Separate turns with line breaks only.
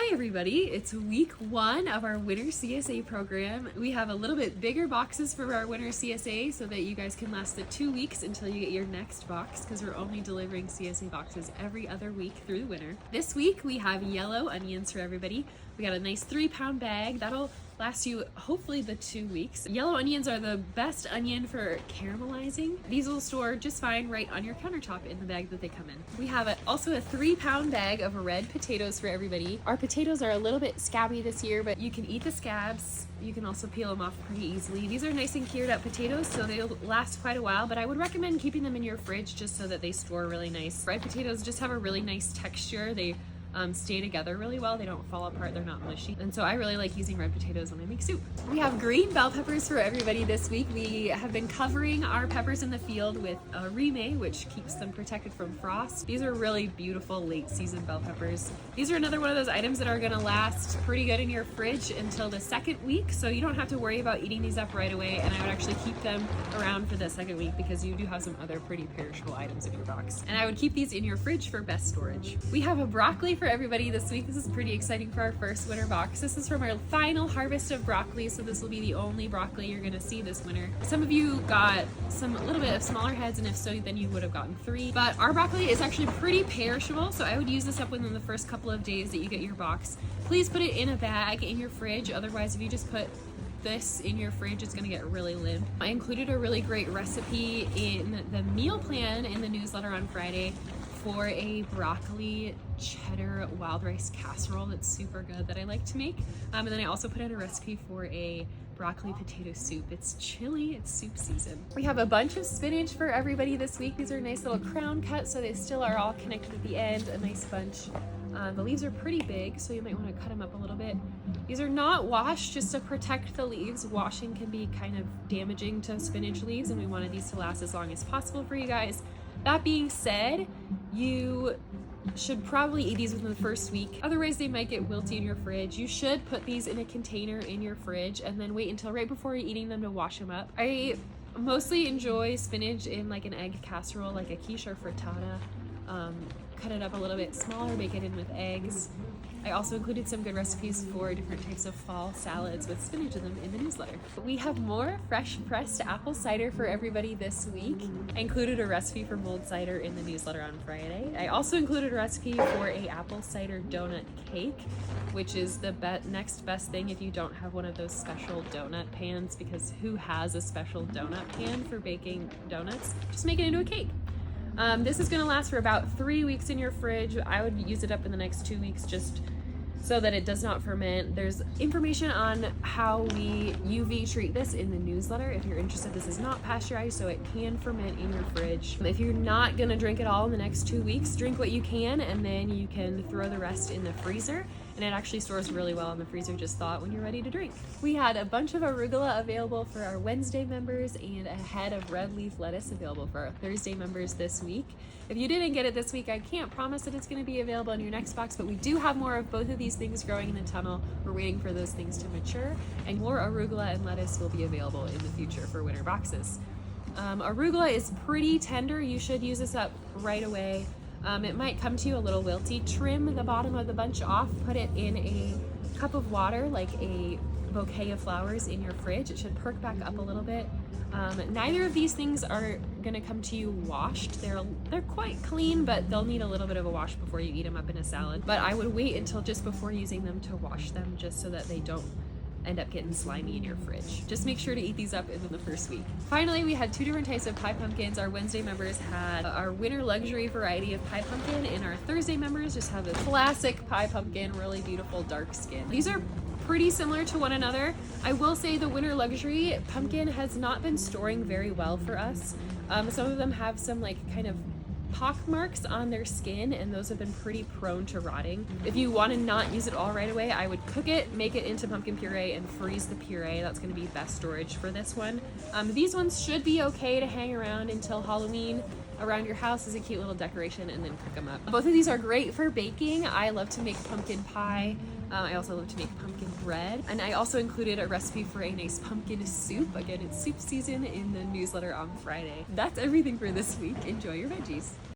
Hi everybody, it's week 1 of our Winter CSA program. We have a little bit bigger boxes for our Winter CSA so that you guys can last the 2 weeks until you get your next box, because we're only delivering CSA boxes every other week through the winter. This week we have yellow onions for everybody. We got a nice 3-pound bag that'll last you hopefully the 2 weeks. Yellow onions are the best onion for caramelizing. These will store just fine right on your countertop in the bag that they come in. We have also a 3-pound bag of red potatoes for everybody. Our potatoes are a little bit scabby this year, but you can eat the scabs. You can also peel them off pretty easily. These are nice and cured up potatoes, so they'll last quite a while, but I would recommend keeping them in your fridge just so that they store really nice. Red potatoes just have a really nice texture. They stay together really well. They don't fall apart, they're not mushy. And so I really like using red potatoes when I make soup. We have green bell peppers for everybody this week. We have been covering our peppers in the field with rime, which keeps them protected from frost. These are really beautiful late season bell peppers. These are another one of those items that are gonna last pretty good in your fridge until the 2nd week, so you don't have to worry about eating these up right away, and I would actually keep them around for the 2nd week because you do have some other pretty perishable items in your box. And I would keep these in your fridge for best storage. We have a broccoli for everybody this week. This is pretty exciting for our first winter box. This is from our final harvest of broccoli, so this will be the only broccoli you're gonna see this winter. Some of you got a little bit of smaller heads, and if so, then you would have gotten 3. But our broccoli is actually pretty perishable, so I would use this up within the first couple of days that you get your box. Please put it in a bag in your fridge, otherwise if you just put this in your fridge, it's gonna get really limp. I included a really great recipe in the meal plan in the newsletter on Friday for a broccoli cheddar wild rice casserole that's super good that I like to make. And then I also put in a recipe for a broccoli potato soup. It's chilly, it's soup season. We have a bunch of spinach for everybody this week. These are nice little crown cuts, so they still are all connected at the end, a nice bunch. The leaves are pretty big, so you might want to cut them up a little bit. These are not washed just to protect the leaves. Washing can be kind of damaging to spinach leaves, and we wanted these to last as long as possible for you guys. That being said, you should probably eat these within the first week. Otherwise, they might get wilty in your fridge. You should put these in a container in your fridge and then wait until right before you're eating them to wash them up. I mostly enjoy spinach in like an egg casserole, like a quiche or frittata. Cut it up a little bit smaller, make it in with eggs. I also included some good recipes for different types of fall salads with spinach in them in the newsletter. We have more fresh pressed apple cider for everybody this week. I included a recipe for mulled cider in the newsletter on Friday. I also included a recipe for a apple cider donut cake, which is the next best thing if you don't have one of those special donut pans, because who has a special donut pan for baking donuts? Just make it into a cake. This is gonna last for about 3 weeks in your fridge. I would use it up in the next 2 weeks just so that it does not ferment. There's information on how we UV treat this in the newsletter if you're interested. This is not pasteurized, so it can ferment in your fridge. If you're not gonna drink it all in the next 2 weeks, drink what you can, and then you can throw the rest in the freezer. And it actually stores really well in the freezer, just thaw it when you're ready to drink. We had a bunch of arugula available for our Wednesday members and a head of red leaf lettuce available for our Thursday members this week. If you didn't get it this week, I can't promise that it's gonna be available in your next box, but we do have more of both of these things growing in the tunnel. We're waiting for those things to mature, and more arugula and lettuce will be available in the future for winter boxes. Arugula is pretty tender. You should use this up right away. It might come to you a little wilty. Trim the bottom of the bunch off, put it in a cup of water, like a bouquet of flowers in your fridge. It should perk back up a little bit. Neither of these things are gonna come to you washed. They're quite clean, but they'll need a little bit of a wash before you eat them up in a salad. But I would wait until just before using them to wash them, just so that they don't end up getting slimy in your fridge. Just make sure to eat these up in the first week. Finally, we had 2 different types of pie pumpkins. Our Wednesday members had our winter luxury variety of pie pumpkin, and our Thursday members just have the classic pie pumpkin, really beautiful dark skin. These are pretty similar to one another. I will say the winter luxury pumpkin has not been storing very well for us. Some of them have some like kind of pock marks on their skin, and those have been pretty prone to rotting. If you want to not use it all right away, I would cook it, make it into pumpkin puree, and freeze the puree. That's going to be best storage for this one. These ones should be okay to hang around until Halloween around your house as a cute little decoration, and then cook them up. Both of these are great for baking. I love to make pumpkin pie. I also love to make pumpkin bread, and I also included a recipe for a nice pumpkin soup. Again, it's soup season in the newsletter on Friday. That's everything for this week. Enjoy your veggies.